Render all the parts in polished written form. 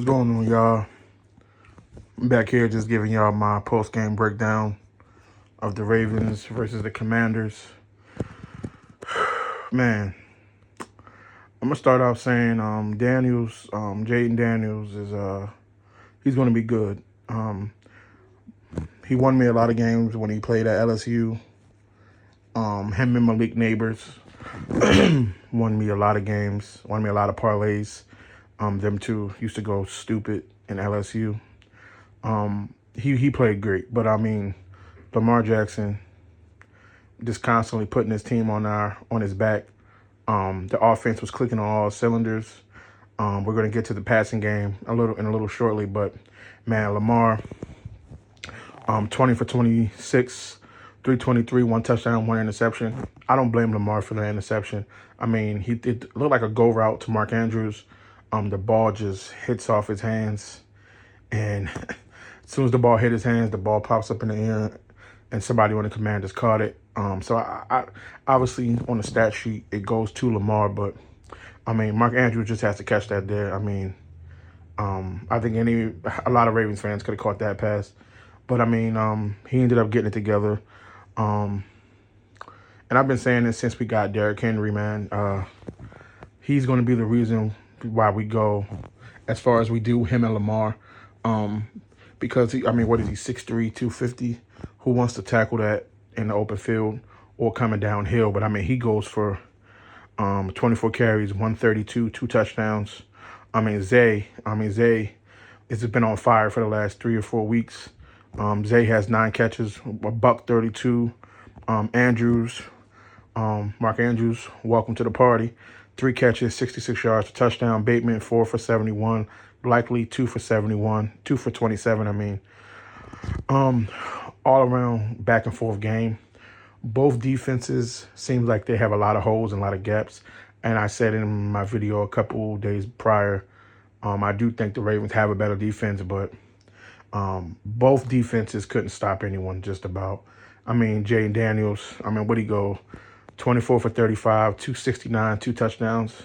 What's going on, y'all? I'm back here just giving y'all my post-game breakdown of the Ravens versus the Commanders. Man, I'm gonna start off saying Jaden Daniels is he's gonna be good. He won me a lot of games when he played at LSU. Him and Malik Neighbors won me a lot of games, won me a lot of parlays. Them two used to go stupid in LSU. He played great, but I mean, Lamar Jackson just constantly putting his team on his back. The offense was clicking on all cylinders. We're gonna get to the passing game a little shortly, but man, Lamar, 20 for 26, 323, one touchdown, one interception. I don't blame Lamar for the interception. I mean, it looked like a go route to Mark Andrews. The ball just hits off his hands, and as soon as the ball hit his hands, the ball pops up in the air, and somebody on the Commanders caught it. So I obviously on the stat sheet it goes to Lamar, but I mean Mark Andrews just has to catch that there. I mean, I think a lot of Ravens fans could have caught that pass, but I mean he ended up getting it together. And I've been saying this since we got Derrick Henry, man. He's going to be the reason why we go as far as we do him and Lamar. Because what is he, 6'3", 250? Who wants to tackle that in the open field or coming downhill? But I mean, he goes for 24 carries, 132, 2 touchdowns. Zay has been on fire for the last 3 or 4 weeks. Zay has 9 catches, a buck 32. Mark Andrews, welcome to the party. 3 catches, 66 yards, a touchdown. Bateman, 4 for 71. Likely 2 for 71, 2 for 27. All around back and forth game. Both defenses seems like they have a lot of holes and a lot of gaps. And I said in my video a couple days prior, I do think the Ravens have a better defense, but both defenses couldn't stop anyone just about. Jaden Daniels, what'd he go? 24 for 35, 269, 2 touchdowns.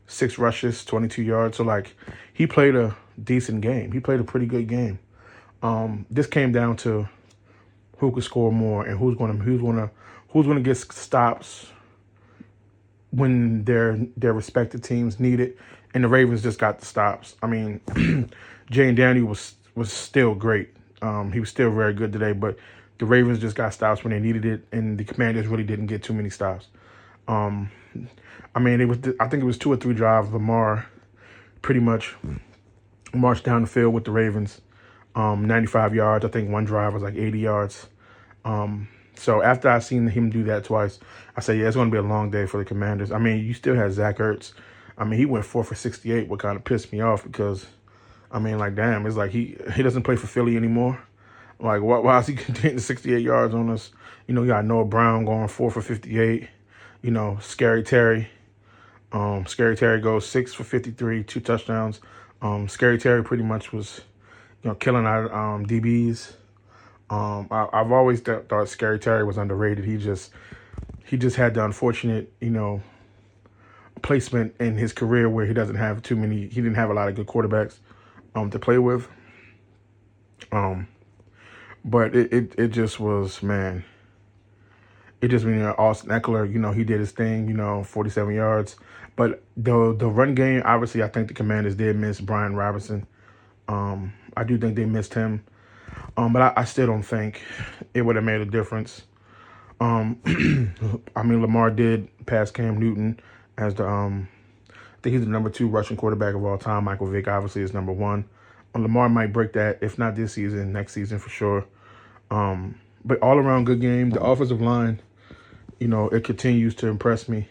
6 rushes, 22 yards. So he played a decent game. He played a pretty good game. This came down to who could score more and who's gonna get stops when their respective teams need it. And the Ravens just got the stops. Jane Daniels was still great. He was still very good today, but the Ravens just got stops when they needed it, and the Commanders really didn't get too many stops. I think it was 2 or 3 drives. Lamar pretty much marched down the field with the Ravens, 95 yards. I think one drive was 80 yards. So after I seen him do that twice, I said, yeah, it's going to be a long day for the Commanders. You still had Zach Ertz. He went 4 for 68, what kind of pissed me off because, damn, it's like he doesn't play for Philly anymore. Why is he getting 68 yards on us? You got Noah Brown going 4 for 58. Scary Terry. Scary Terry goes 6 for 53, 2 touchdowns. Scary Terry pretty much was, killing our DBs. I've always thought Scary Terry was underrated. He just had the unfortunate, placement in his career where he didn't have a lot of good quarterbacks to play with. But it just was, man. It just Austin Eckler, he did his thing, 47 yards. But the run game, obviously, I think the Commanders did miss Brian Robinson. I do think they missed him. But I still don't think it would have made a difference. Lamar did pass Cam Newton as I think he's the number 2 rushing quarterback of all time. Michael Vick obviously is number 1. Lamar might break that, if not this season, next season for sure. But all around good game. The offensive line, it continues to impress me.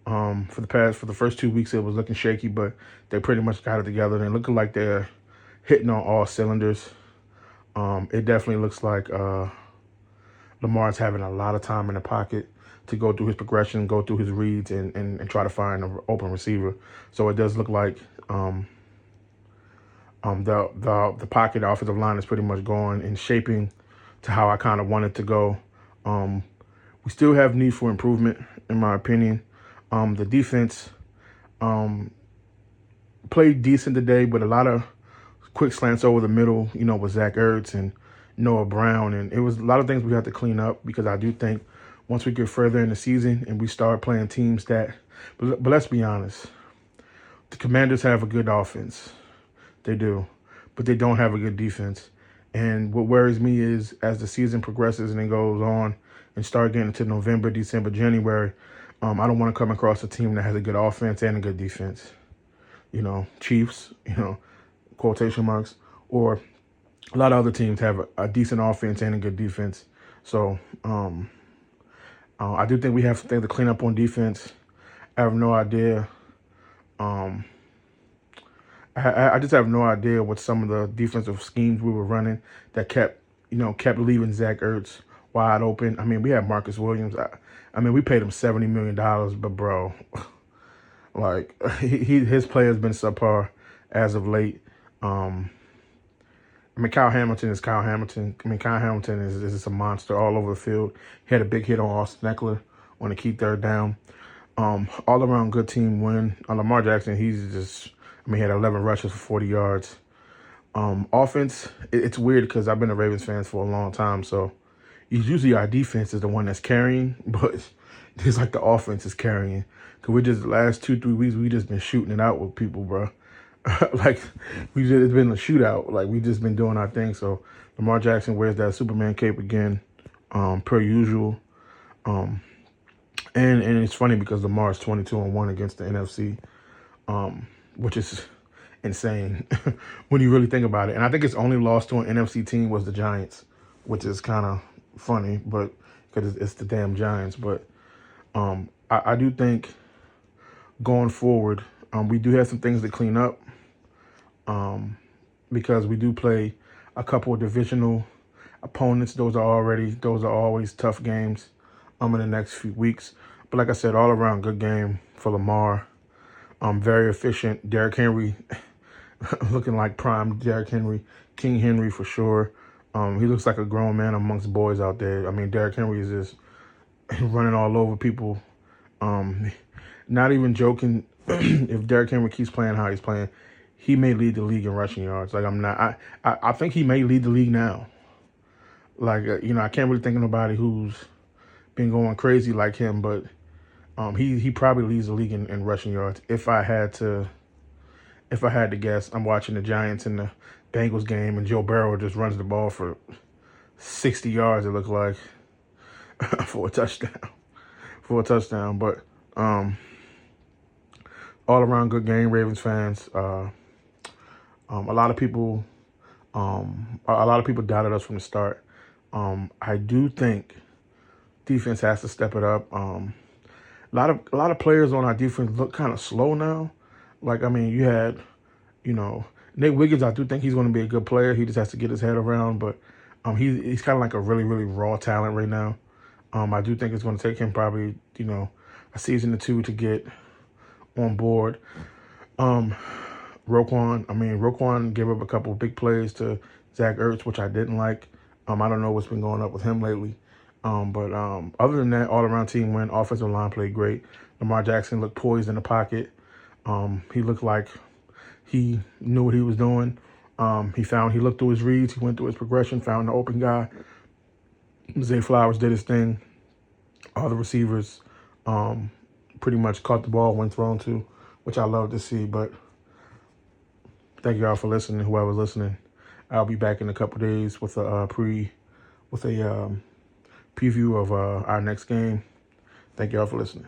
For the first 2 weeks, it was looking shaky, but they pretty much got it together. They're looking like they're hitting on all cylinders. It definitely looks like Lamar's having a lot of time in the pocket to go through his progression, go through his reads, and try to find an open receiver. So it does look like the pocket, the offensive line is pretty much going and shaping to how I kind of want it to go. We still have need for improvement, in my opinion. The defense, played decent today, but a lot of quick slants over the middle, with Zach Ertz and Noah Brown. And it was a lot of things we have to clean up, because I do think once we get further in the season and we start playing teams that, but let's be honest, the Commanders have a good offense. They do, but they don't have a good defense. And what worries me is, as the season progresses and it goes on and start getting into November, December, January, I don't want to come across a team that has a good offense and a good defense. Chiefs, quotation marks, or a lot of other teams have a decent offense and a good defense. So I do think we have some things to clean up on defense. I have no idea. I just have no idea what some of the defensive schemes we were running that kept leaving Zach Ertz wide open. I mean, we had Marcus Williams. I mean, we paid him $70 million, but bro, like his play has been subpar as of late. I mean, Kyle Hamilton is Kyle Hamilton. I mean, Kyle Hamilton is a monster all over the field. He had a big hit on Austin Eckler on a key third down. All around good team win. Lamar Jackson, he had 11 rushes for 40 yards. Offense, it's weird because I've been a Ravens fan for a long time, so usually our defense is the one that's carrying, but it's like the offense is carrying. Because the last 2-3 weeks, we just been shooting it out with people, bro. Like, it's been a shootout. Like, we just been doing our thing. So Lamar Jackson wears that Superman cape again, per usual. And it's funny because Lamar is 22-1 against the NFC, which is insane when you really think about it. And I think its only loss to an NFC team was the Giants, which is kind of funny, but because it's the damn Giants. But I do think going forward, we do have some things to clean up, because we do play a couple of divisional opponents. Those are always tough games in the next few weeks. But like I said, all around good game for Lamar. Very efficient. Derrick Henry looking like prime Derrick Henry, King Henry for sure. He looks like a grown man amongst boys out there. I mean, Derrick Henry is just running all over people. Not even joking. If Derrick Henry keeps playing how he's playing, he may lead the league in rushing yards. Like, I think he may lead the league now. Like, I can't really think of nobody who's been going crazy like him, but he probably leads the league in rushing yards. If I had to guess, I'm watching the Giants and the Bengals game, and Joe Burrow just runs the ball for 60 yards, it looked like, for a touchdown. But all around good game, Ravens fans. A lot of people doubted us from the start. I do think defense has to step it up. A lot of players on our defense look kind of slow now. Like, I mean, you had, Nate Wiggins. I do think he's going to be a good player. He just has to get his head around. But he's kind of like a really, really raw talent right now. I do think it's going to take him probably, a season or two to get on board. Roquan gave up a couple of big plays to Zach Ertz, which I didn't like. I don't know what's been going up with him lately. But other than that, all-around team win. Offensive line played great. Lamar Jackson looked poised in the pocket. He looked like he knew what he was doing. He looked through his reads. He went through his progression, found the open guy. Zay Flowers did his thing. All the receivers pretty much caught the ball when thrown to, which I love to see. But thank you all for listening, whoever's listening. I'll be back in a couple days with a preview of our next game. Thank you all for listening.